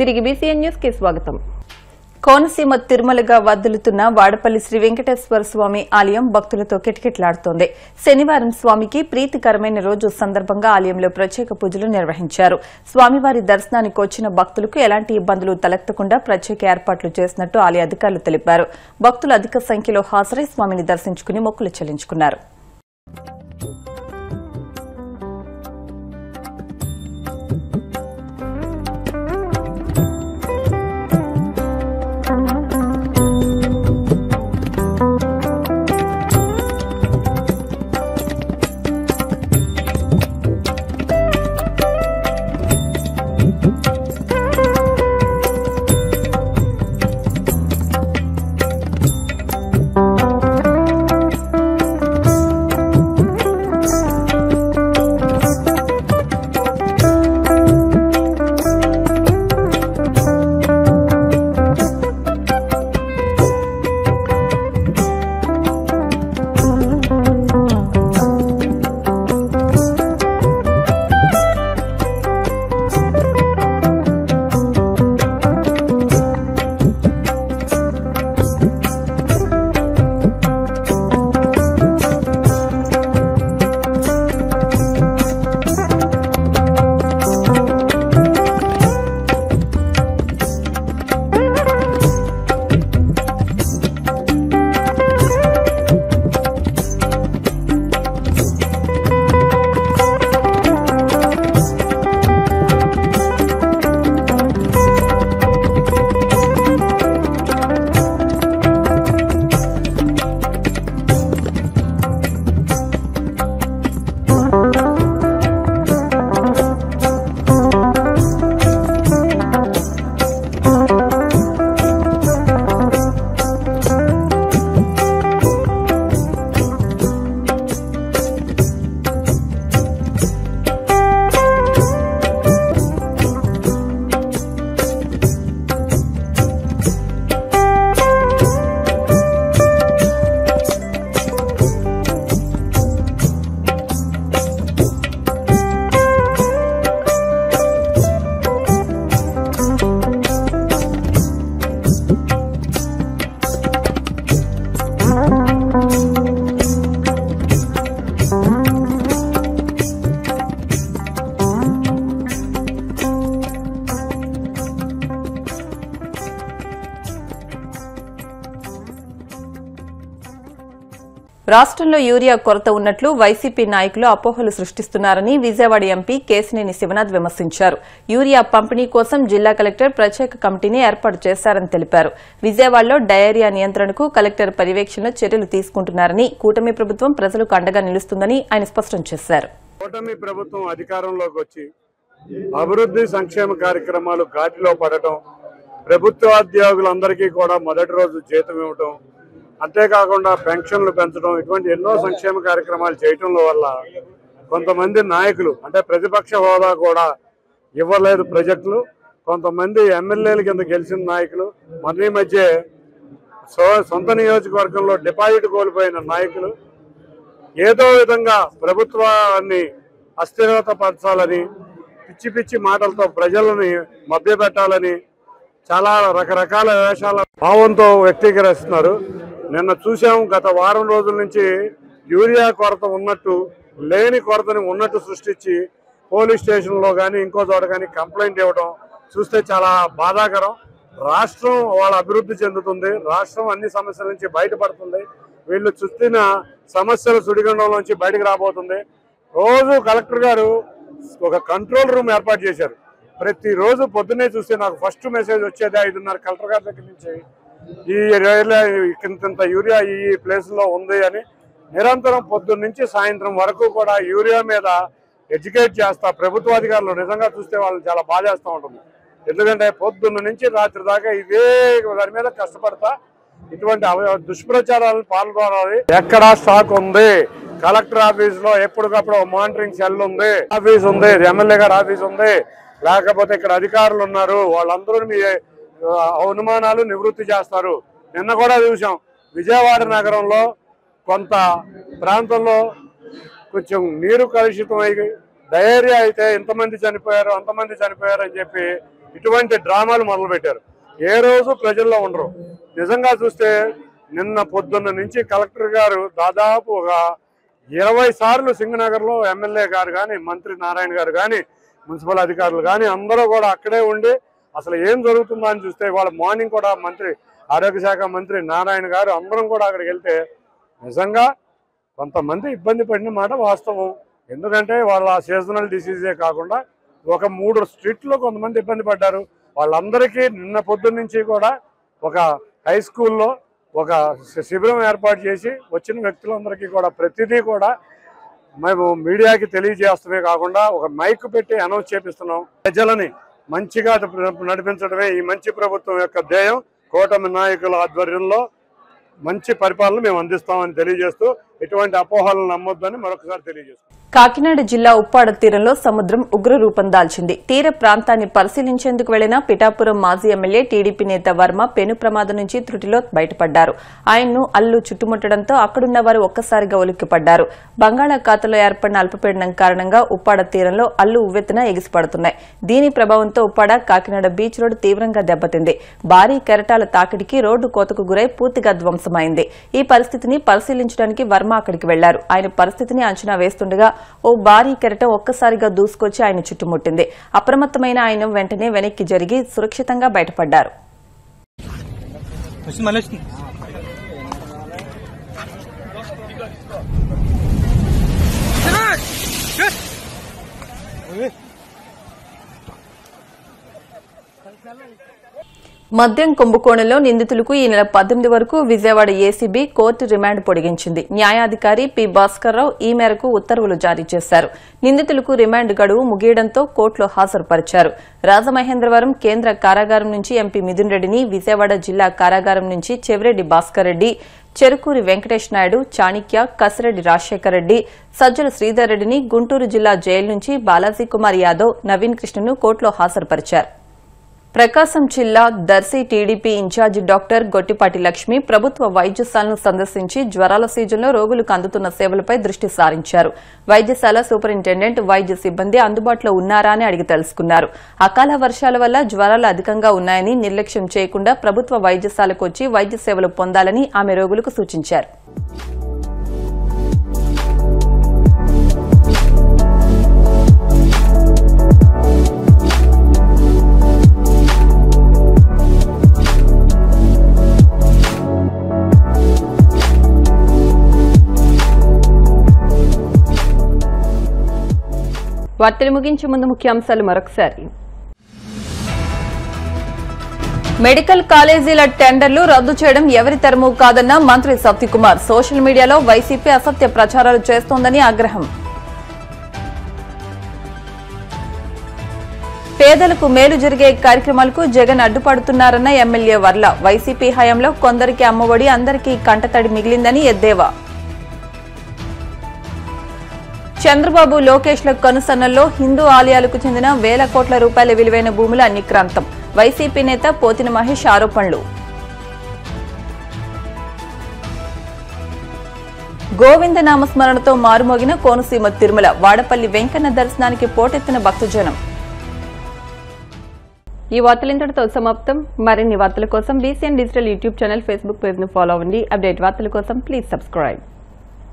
తిరిగి BCN news కి స్వాగతం. కోనసీమ తిరుమలగా వదులుతున్న వాడపల్లి శ్రీ వెంకటేశ్వర స్వామి ఆలయం భక్తులతో కిటకిటలాడుతోంది. శనివారం స్వామికి ప్రీతికరమైన రోజు సందర్భంగా ఆలయంలో ప్రత్యేక పూజలు నిర్వహించారు. స్వామివారి దర్శనానికి వచ్చిన భక్తులకు ఎలాంటి ఇబ్బందులు తలెత్తకుండా ప్రత్యేక ఏర్పాట్లు చేసినట్టు ఆలయ అధికారులు తెలిపారు. భక్తులు అధిక సంఖ్యలో హాజరై స్వామిని దర్శించుకుని మొక్కులు చెల్లించుకున్నారు. రాష్ట్రంలో యూరియా కొరత ఉన్నట్లు వైసీపీ నాయకులు అపోహలు సృష్టిస్తున్నారని విజయవాడ ఎంపీ కేశినేని శివనాథ్ విమర్శించారు. యూరియా పంపిణీ కోసం జిల్లా కలెక్టర్ ప్రత్యేక కమిటీని ఏర్పాటు చేశారని తెలిపారు. విజయవాడలో డయేరియా నియంత్రణకు కలెక్టర్ పర్యవేక్షణలో చర్యలు తీసుకుంటున్నారని, కూటమి ప్రభుత్వం ప్రజలకు అండగా నిలుస్తుందని ఆయన స్పష్టం చేశారు. కూటమి ప్రభుత్వం అధికారంలోకి వచ్చి అభివృద్ధి సంక్షేమ కార్యక్రమాలు ఘాటిలో పడటం, ప్రభుత్వోద్యోగులందరికీ కూడా మొదటి రోజు జీతం ఇవ్వటం, అంతేకాకుండా పెన్షన్లు పెంచడం, ఇటువంటి ఎన్నో సంక్షేమ కార్యక్రమాలు చేయటం వల్ల కొంతమంది నాయకులు అంటే ప్రతిపక్ష హోదా కూడా ఇవ్వలేదు ప్రాజెక్టులు, కొంతమంది ఎమ్మెల్యేల కింద గెలిచిన నాయకులు, మన మధ్య సొంత నియోజకవర్గంలో డిపాజిట్ కోల్పోయిన నాయకులు ఏదో విధంగా ప్రభుత్వాన్ని అస్థిరత పరచాలని, పిచ్చి పిచ్చి మాటలతో ప్రజలని మభ్యపెట్టాలని చాలా రకరకాల వేషాల భావంతో వ్యక్తీకరిస్తున్నారు. నిన్న చూసాము, గత వారం రోజుల నుంచి యూరియా కొరత ఉన్నట్టు లేని కొరతని ఉన్నట్టు సృష్టించి పోలీస్ స్టేషన్లో కానీ ఇంకో చోట కానీ కంప్లైంట్ ఇవ్వడం చూస్తే చాలా బాధాకరం. రాష్ట్రం వాళ్ళ అభివృద్ధి చెందుతుంది, రాష్ట్రం అన్ని సమస్యల నుంచి బయటపడుతుంది, వీళ్ళు చుట్టిన సమస్యల సుడిగుండంలోంచి బయటకు రాబోతుంది. రోజు కలెక్టర్ గారు ఒక కంట్రోల్ రూమ్ ఏర్పాటు చేశారు. ప్రతిరోజు పొద్దున్నే చూస్తే నాకు ఫస్ట్ మెసేజ్ వచ్చేది 5:30 కలెక్టర్ గారి దగ్గర నుంచి, ఈ ఇంత యూరియా ఈ ప్లేస్లో ఉంది అని. నిరంతరం పొద్దున్న నుంచి సాయంత్రం వరకు కూడా యూరియా మీద ఎడ్యుకేట్ చేస్తా ప్రభుత్వాధికారులు నిజంగా చూస్తే వాళ్ళని చాలా బాధ చేస్తూ ఉంటుంది. ఎందుకంటే పొద్దున్న నుంచి రాత్రి దాకా ఇదే దాని మీద కష్టపడతా ఇటువంటి దుష్ప్రచారాలను పాల్గొనాలి. ఎక్కడ స్టాక్ ఉంది, కలెక్టర్ ఆఫీస్ లో ఎప్పటికప్పుడు మానిటరింగ్ సెల్ ఉంది, ఆఫీస్ ఉంది, ఎమ్మెల్యే గారి ఆఫీస్ ఉంది, లేకపోతే ఇక్కడ అధికారులు ఉన్నారు, వాళ్ళందరూ మీ అనుమానాలు నివృత్తి చేస్తారు. నిన్న కూడా చూసాం, విజయవాడ నగరంలో కొంత ప్రాంతంలో కొంచెం నీరు కలుషితం అయ్యి డయేరియా అయితే ఇంతమంది చనిపోయారు అంతమంది చనిపోయారు అని చెప్పి ఇటువంటి డ్రామాలు మొదలుపెట్టారు. ఏ రోజు ప్రజల్లో ఉండరు. నిజంగా చూస్తే నిన్న పొద్దున్న నుంచి కలెక్టర్ గారు దాదాపు ఒక 20 సార్లు సింగనగర్లో ఎమ్మెల్యే గారు కానీ, మంత్రి నారాయణ గారు కానీ, మున్సిపల్ అధికారులు కానీ అందరూ కూడా అక్కడే ఉండి అసలు ఏం జరుగుతుందో అని చూస్తే వాళ్ళ మార్నింగ్ కూడా మంత్రి, ఆరోగ్య శాఖ మంత్రి నారాయణ గారు అందరం కూడా అక్కడికి వెళ్తే నిజంగా కొంతమంది ఇబ్బంది పడిన మాట వాస్తవం. ఎందుకంటే వాళ్ళ సీజనల్ డిసీజే కాకుండా ఒక 3 స్ట్రీట్లో కొంతమంది ఇబ్బంది పడ్డారు. వాళ్ళందరికీ నిన్న పొద్దున్న నుంచి కూడా ఒక హై స్కూల్లో ఒక శిబిరం ఏర్పాటు చేసి వచ్చిన వ్యక్తులందరికీ కూడా ప్రతిదీ కూడా మేము మీడియాకి తెలియజేస్తమే కాకుండా ఒక మైక్ పెట్టి అనౌన్స్ చేపిస్తున్నాం. ప్రజలని మంచిగా నడిపించడమే ఈ మంచి ప్రభుత్వం యొక్క ధ్యేయం. కూటమి నాయకుల ఆధ్వర్యంలో మంచి పరిపాలన మేము అందిస్తామని తెలియజేస్తూ ఎటువంటి అపోహలను నమ్మొద్దని మరొకసారి తెలియజేస్తాం. కాకినాడ జిల్లా ఉప్పాడ తీరంలో సముద్రం ఉగ్ర రూపం దాల్చింది. తీర ప్రాంతాన్ని పరిశీలించేందుకు వెళ్లిన పిఠాపురం మాజీ ఎమ్మెల్యే టీడీపీ నేత వర్మ పెను ప్రమాదం నుంచి త్రుటిలో బయటపడ్డారు. ఆయన్ను అల్లు చుట్టుముట్టడంతో అక్కడున్న వారు ఒక్కసారిగా ఉలిక్కిపడ్డారు. బంగాళాఖాతంలో ఏర్పడిన అల్పపీడనం కారణంగా ఉప్పాడ తీరంలో అల్లు ఉవ్వెత్తున ఎగిసిపడుతున్నాయి. దీని ప్రభావంతో ఉప్పాడ కాకినాడ బీచ్ రోడ్డు తీవ్రంగా దెబ్బతింది. భారీ కెరటాల తాకిడికి రోడ్డు కోతకు గురై పూర్తిగా ధ్వంసమైంది. ఈ పరిస్థితిని పరిశీలించడానికి వర్మ అక్కడికి వెళ్లారు. ఆయన పరిస్థితిని అంచనా వేస్తుండగా ఓ భారీ కెరటం ఒక్కసారిగా దూసుకొచ్చి ఆయన చుట్టుముట్టింది. అప్రమత్తమైన ఆయన వెంటనే వెనక్కి జరిగి సురక్షితంగా బయటపడ్డారు. మద్యం కుంభకోణంలో నిందితులకు ఈ నెల 18 వరకు విజయవాడ ఏసీబీ కోర్టు రిమాండ్ పొడిగించింది. న్యాయాధికారి పి భాస్కర్రావు ఈ మేరకు ఉత్తర్వులు జారీ చేశారు. నిందితులకు రిమాండ్ గడువు ముగియడంతో కోర్టులో హాజరుపరిచారు. రాజమహేంద్రవరం కేంద్ర కారాగారం నుంచి ఎంపీ మిథున్ రెడ్డిని, విజయవాడ జిల్లా కారాగారం నుంచి చెవిరెడ్డి భాస్కర్ రెడ్డి, చెరుకూరి వెంకటేష్ నాయుడు, చాణిక్య, కసిరెడ్డి రాజశేఖర్ రెడ్డి, సజ్జల శ్రీధర్ రెడ్డిని గుంటూరు జిల్లా జైలు నుంచి బాలాజీ కుమార్ యాదవ్, నవీన్ కృష్ణను కోర్టులో హాజరుపరిచారు. ప్రకాశం జిల్లా Darsi TDP incharge doctor Gottipati Lakshmi ప్రభుత్వ వైద్యశాలను సందర్శించి జ్వరాల సీజన్లో రోగులకు అందుతున్న సేవలపై దృష్టి సారించారు. వైద్యశాల సూపరింటెండెంట్, వైద్య సిబ్బంది అందుబాటులో ఉన్నారా అని అడిగి తెలుసుకున్నారు. అకాల వర్షాల వల్ల జ్వరాలు అధికంగా ఉన్నాయని నిర్లక్ష్యం చేయకుండా ప్రభుత్వ వైద్యశాలకు వచ్చి వైద్య సేవలు పొందాలని ఆమె రోగులకు సూచించారు. వార్తలు ముగించే ముందు ముఖ్యాంశాలు మరొకసారి. మెడికల్ కాలేజీల టెండర్లు రద్దు చేయడం ఎవరి తరమూ కాదన్న మంత్రి సత్యకుమార్. సోషల్ మీడియాలో వైసీపీ అసత్య ప్రచారాలు చేస్తోందని ఆగ్రహం. పేదలకు మేలు జరిగే కార్యక్రమాలకు జగన్ అడ్డుపడుతున్నారన్న ఎమ్మెల్యే వర్ల. వైసీపీ హయాంలో కొందరికి అమ్మఒడి, అందరికీ కంటతడి మిగిలిందని ఎద్దేవా. చంద్రబాబు, లోకేష్ల కనుసన్నల్లో హిందూ ఆలయాలకు చెందిన వేల కోట్ల రూపాయల విలువైన భూముల నిక్రాంతం. వైసీపీ నేత పోతిన మహేష్ ఆరోపణలు. గోవింద నామస్మరణతో మారుమోగిన కోనసీమ తిరుమల. వాడపల్లి వెంకన్న దర్శనానికి పోటెత్తిన భక్తజనం. ఈ వార్తలు ఇంతటితో సమాప్తం. మరిన్ని వార్తల కోసం BCN digital YouTube channel, Facebook page ను ఫాలో అవ్వండి. అప్డేట్ వార్తల కోసం ప్లీజ్ సబ్స్క్రైబ్.